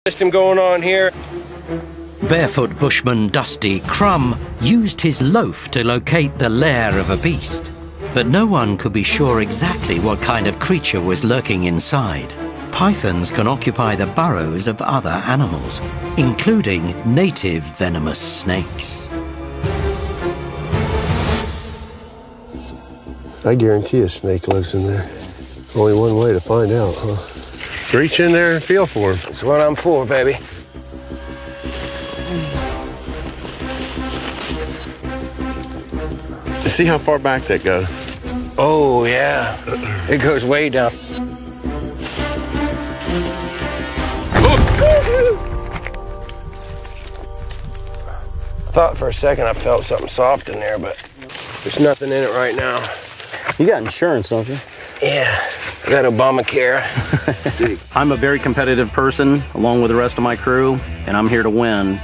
System going on here. Barefoot bushman Dusty Crumb used his loaf to locate the lair of a beast. But no one could be sure exactly what kind of creature was lurking inside. Pythons can occupy the burrows of other animals, including native venomous snakes. I guarantee a snake lives in there. Only one way to find out, huh? Reach in there and feel for him. That's what I'm for, baby. See how far back that goes? Oh, yeah. It goes way down. I thought for a second I felt something soft in there, but there's nothing in it right now. You got insurance, don't you? Yeah, I got Obamacare. I'm a very competitive person, along with the rest of my crew, and I'm here to win.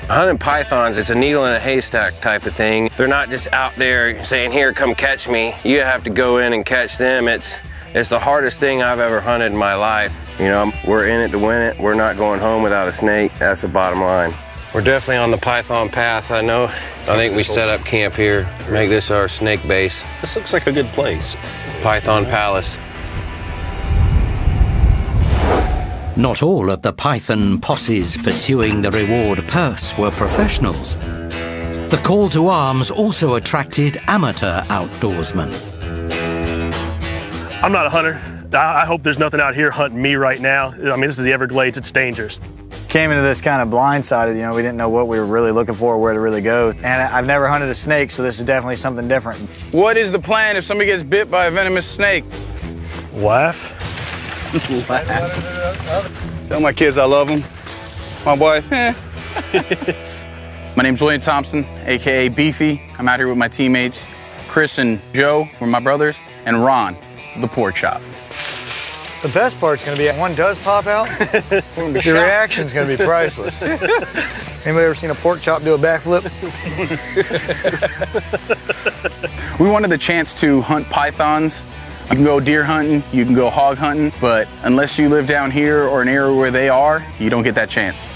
Hunting pythons, it's a needle in a haystack type of thing. They're not just out there saying, here, come catch me. You have to go in and catch them. It's the hardest thing I've ever hunted in my life. You know, we're in it to win it. We're not going home without a snake. That's the bottom line. We're definitely on the python path, I know. I think we set up camp here, make this our snake base. This looks like a good place. Python Palace. Not all of the python posses pursuing the reward purse were professionals. The call to arms also attracted amateur outdoorsmen. I'm not a hunter. I hope there's nothing out here hunting me right now. I mean, this is the Everglades, it's dangerous. Came into this kind of blindsided, you know, we didn't know what we were really looking for, where to really go. And I've never hunted a snake, so this is definitely something different. What is the plan if somebody gets bit by a venomous snake? Laugh. Tell my kids I love them. My wife, My name's William Thompson, AKA Beefy. I'm out here with my teammates. Chris and Joe were my brothers, and Ron, the pork chop. The best part's gonna be when one does pop out, the reaction's gonna be priceless. Anybody ever seen a pork chop do a backflip? We wanted the chance to hunt pythons. You can go deer hunting, you can go hog hunting, but unless you live down here or an area where they are, you don't get that chance.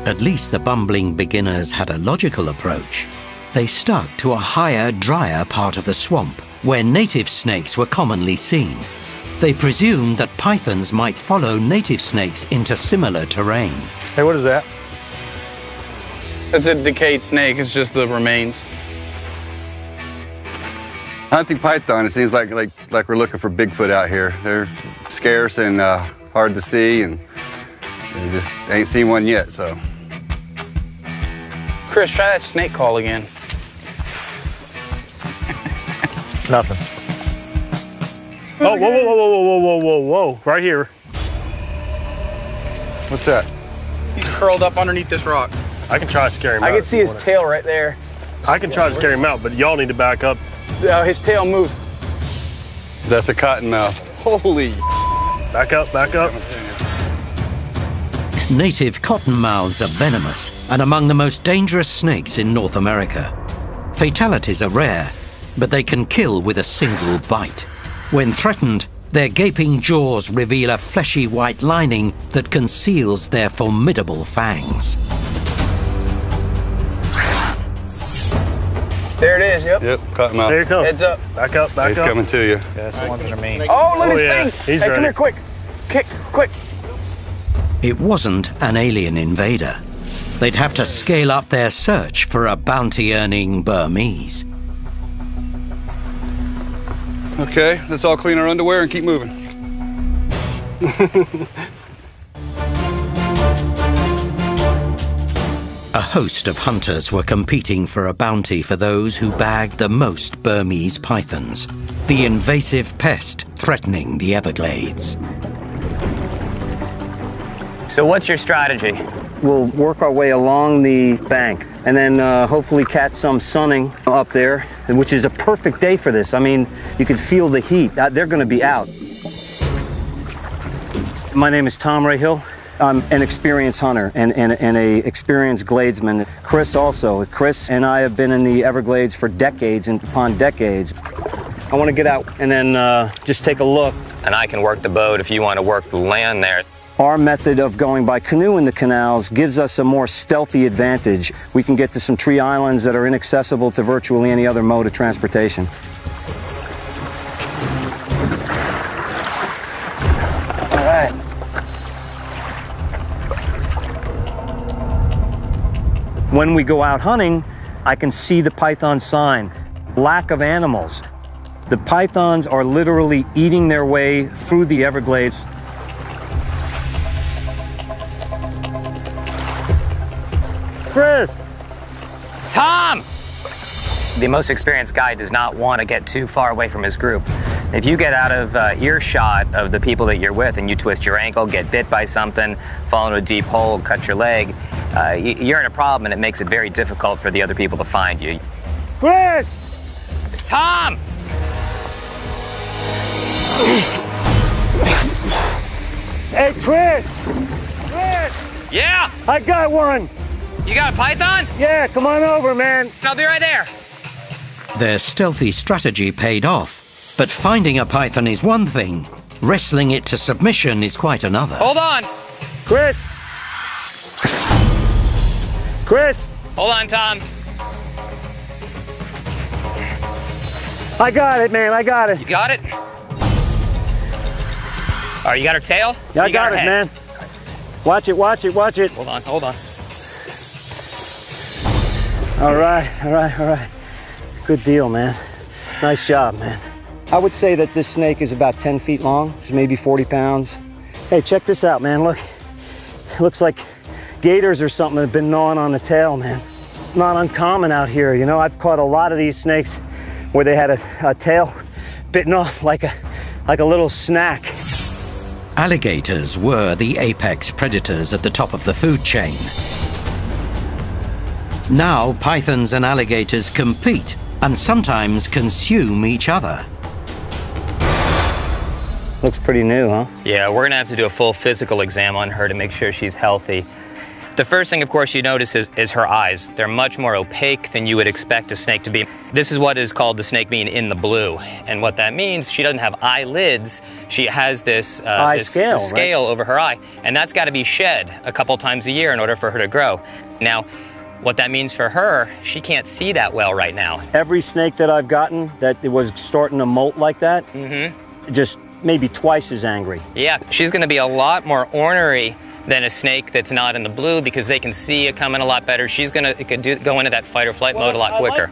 At least the bumbling beginners had a logical approach. They stuck to a higher, drier part of the swamp, where native snakes were commonly seen. They presumed that pythons might follow native snakes into similar terrain. Hey, what is that? It's a decayed snake, it's just the remains. Hunting python, it seems like we're looking for Bigfoot out here. They're scarce and hard to see, and we just ain't seen one yet, so. Chris, try that snake call again. Nothing. Oh, whoa, whoa, whoa, whoa, whoa, whoa, whoa, whoa, right here. What's that? He's curled up underneath this rock. I can try to scare him out. I can see his tail right there. I can try to scare him out, but y'all need to back up. His tail moves. That's a cottonmouth. Holy. Back up, back up. Native cottonmouths are venomous and among the most dangerous snakes in North America. Fatalities are rare, but they can kill with a single bite. When threatened, their gaping jaws reveal a fleshy white lining that conceals their formidable fangs. There it is, yep. Yep, cottonmouth. There you come. Heads up. Back up, back He's up. coming to you. Yeah, that's the ones that are mean. Oh, look at his yeah. face. He's Hey, ready. come here, quick. Kick, quick. It wasn't an alien invader. They'd have to scale up their search for a bounty-earning Burmese. Okay, let's all clean our underwear and keep moving. A host of hunters were competing for a bounty for those who bagged the most Burmese pythons, the invasive pest threatening the Everglades. So what's your strategy? We'll work our way along the bank and then hopefully catch some sunning up there, which is a perfect day for this. I mean, you can feel the heat. They're going to be out. My name is Tom Rahill. I'm an experienced hunter and a experienced gladesman. Chris also. Chris and I have been in the Everglades for decades and upon decades. I want to get out and then just take a look. And I can work the boat if you want to work the land there. Our method of going by canoe in the canals gives us a more stealthy advantage. We can get to some tree islands that are inaccessible to virtually any other mode of transportation. All right. When we go out hunting, I can see the python sign. Lack of animals. The pythons are literally eating their way through the Everglades. Chris! Tom! The most experienced guide does not want to get too far away from his group. If you get out of earshot of the people that you're with and you twist your ankle, get bit by something, fall into a deep hole, cut your leg, you're in a problem, and it makes it very difficult for the other people to find you. Chris! Tom! Hey, Chris! Chris! Yeah? I got one! You got a python? Yeah, come on over, man. I'll be right there. Their stealthy strategy paid off, but finding a python is one thing, wrestling it to submission is quite another. Hold on. Chris! Chris! Hold on, Tom. I got it, man, I got it. You got it? All right, you got her tail? Yeah, I got it, man. Watch it, watch it, watch it. Hold on, hold on. All right, all right, all right. Good deal, man. Nice job, man. I would say that this snake is about 10 feet long. It's maybe 40 pounds. Hey, check this out, man. Look, it looks like gators or something have been gnawing on the tail, man. Not uncommon out here, you know. I've caught a lot of these snakes where they had a tail bitten off like a little snack. Alligators were the apex predators at the top of the food chain. Now pythons and alligators compete and sometimes consume each other. Looks pretty new, huh? Yeah, we're gonna have to do a full physical exam on her to make sure she's healthy. The first thing, of course, you notice is her eyes. They're much more opaque than you would expect a snake to be. This is what is called the snake being in the blue. And what that means, she doesn't have eyelids. She has this scale over her eye. And that's got to be shed a couple times a year in order for her to grow. Now, what that means for her, she can't see that well right now. Every snake that I've gotten that it was starting to molt like that, just maybe twice as angry. Yeah, she's going to be a lot more ornery than a snake that's not in the blue because they can see it coming a lot better. She's going to go into that fight or flight mode a lot quicker.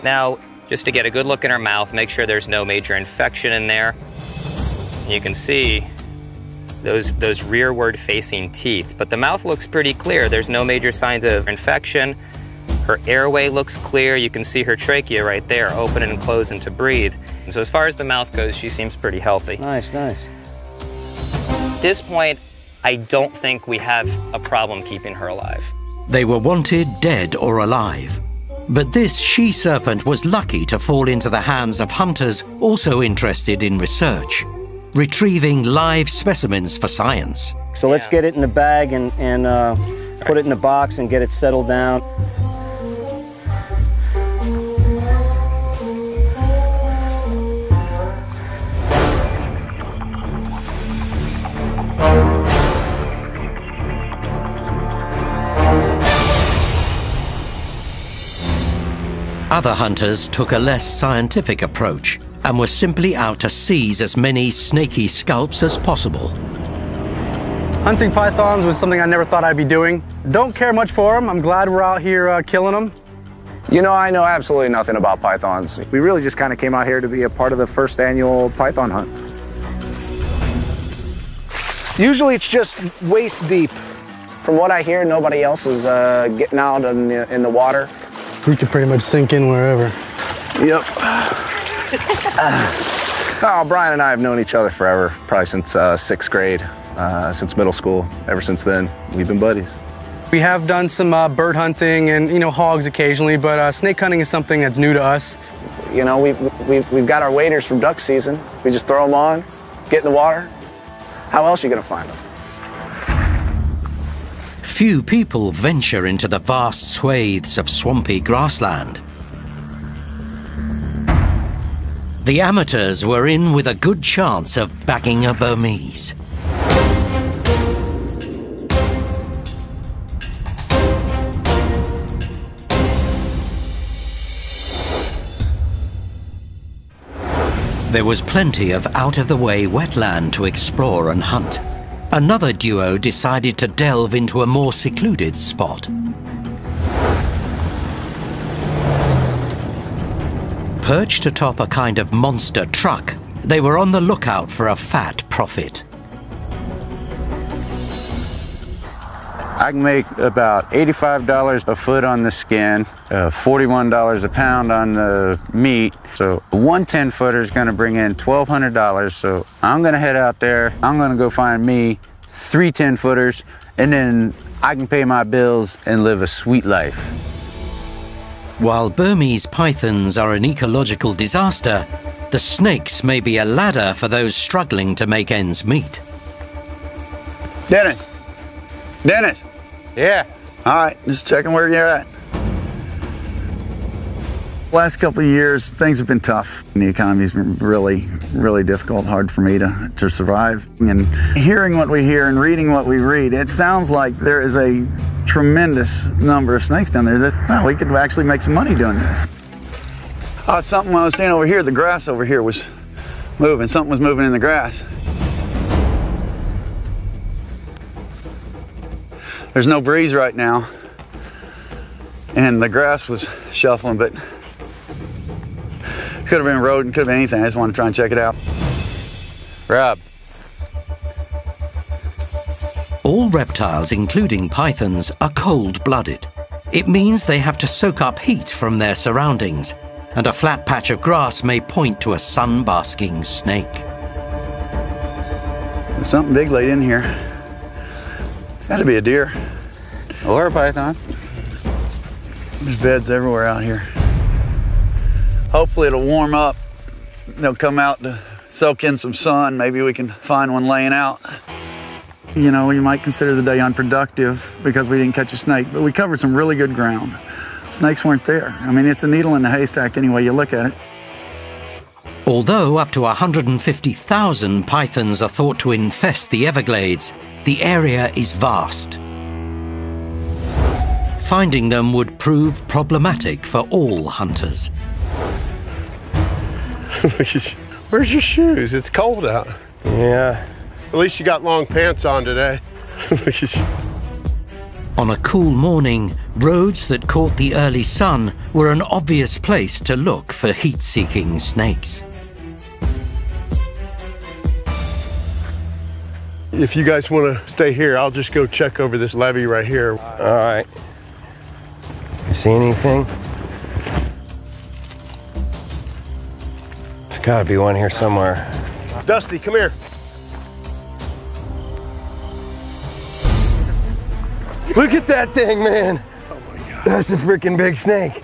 Now, just to get a good look in her mouth, make sure there's no major infection in there. You can see those rearward facing teeth, but the mouth looks pretty clear. There's no major signs of infection. Her airway looks clear. You can see her trachea right there, open and closing to breathe. And so as far as the mouth goes, she seems pretty healthy. Nice, nice. At this point, I don't think we have a problem keeping her alive. They were wanted dead or alive. But this she-serpent was lucky to fall into the hands of hunters also interested in research, retrieving live specimens for science. So let's get it in the bag and put it in the box and get it settled down. Other hunters took a less scientific approach and were simply out to seize as many snaky scalps as possible. Hunting pythons was something I never thought I'd be doing. Don't care much for them. I'm glad we're out here killing them. You know, I know absolutely nothing about pythons. We really just kind of came out here to be a part of the first annual python hunt. Usually it's just waist deep. From what I hear, nobody else is getting out in the water. We could pretty much sink in wherever. Yep. Oh, Brian and I have known each other forever, probably since 6th grade, since middle school. Ever since then, we've been buddies. We have done some bird hunting and, you know, hogs occasionally, but snake hunting is something that's new to us. You know, we've got our waders from duck season. We just throw them on, get in the water. How else are you gonna find them? Few people venture into the vast swathes of swampy grassland. The amateurs were in with a good chance of bagging a Burmese. There was plenty of out-of-the-way wetland to explore and hunt. Another duo decided to delve into a more secluded spot. Perched atop a kind of monster truck, they were on the lookout for a fat profit. I can make about $85 a foot on the skin, $41 a pound on the meat. So one 10-footer is going to bring in $1,200. So I'm going to head out there. I'm going to go find me 3 10-footers, and then I can pay my bills and live a sweet life. While Burmese pythons are an ecological disaster, the snakes may be a ladder for those struggling to make ends meet. Dennis! Dennis! Yeah. All right, just checking where you're at. Last couple of years, things have been tough. The economy's been really, really difficult, hard for me to survive. And hearing what we hear and reading what we read, it sounds like there is a tremendous number of snakes down there that, well, we could actually make some money doing this. Oh, something when I was standing over here, the grass over here was moving. Something was moving in the grass. There's no breeze right now, and the grass was shuffling, but could have been a rodent, could have been anything. I just want to try and check it out. Rob. All reptiles, including pythons, are cold-blooded. It means they have to soak up heat from their surroundings, and a flat patch of grass may point to a sun-basking snake. There's something big laid in here. Gotta be a deer. Or a python. There's beds everywhere out here. Hopefully it'll warm up. They'll come out to soak in some sun. Maybe we can find one laying out. You know, you might consider the day unproductive because we didn't catch a snake, but we covered some really good ground. Snakes weren't there. I mean, it's a needle in the haystack any way you look at it. Although up to 150,000 pythons are thought to infest the Everglades, the area is vast. Finding them would prove problematic for all hunters. Where's your shoes? It's cold out. Yeah. At least you got long pants on today. On a cool morning, roads that caught the early sun were an obvious place to look for heat-seeking snakes. If you guys want to stay here, I'll just go check over this levee right here. All right. You see anything? There's gotta be one here somewhere. Dusty, come here. Look at that thing, man. Oh my God. That's a freaking big snake.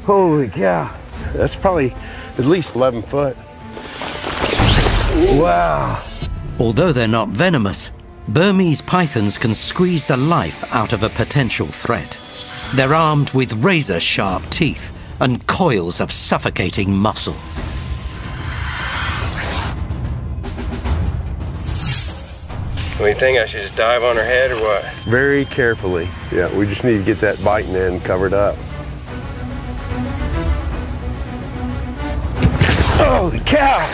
Holy cow. That's probably at least 11 foot. Wow. Although they're not venomous, Burmese pythons can squeeze the life out of a potential threat. They're armed with razor-sharp teeth and coils of suffocating muscle. What do you think? I should just dive on her head or what? Very carefully. Yeah, we just need to get that biting end covered up. Holy cow!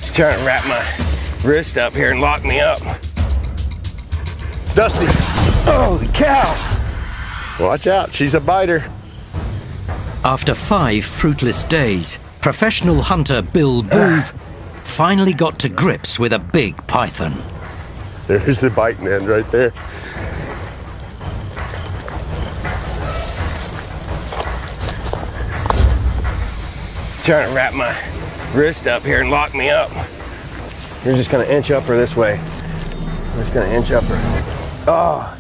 She's trying to wrap my wrist up here and lock me up. Dusty! Holy cow! Watch out, she's a biter. After 5 fruitless days, professional hunter Bill Booth finally got to grips with a big python. There's the biting end right there. Trying to wrap my wrist up here and lock me up. You're just gonna inch up her this way. I'm just gonna inch up her. Oh.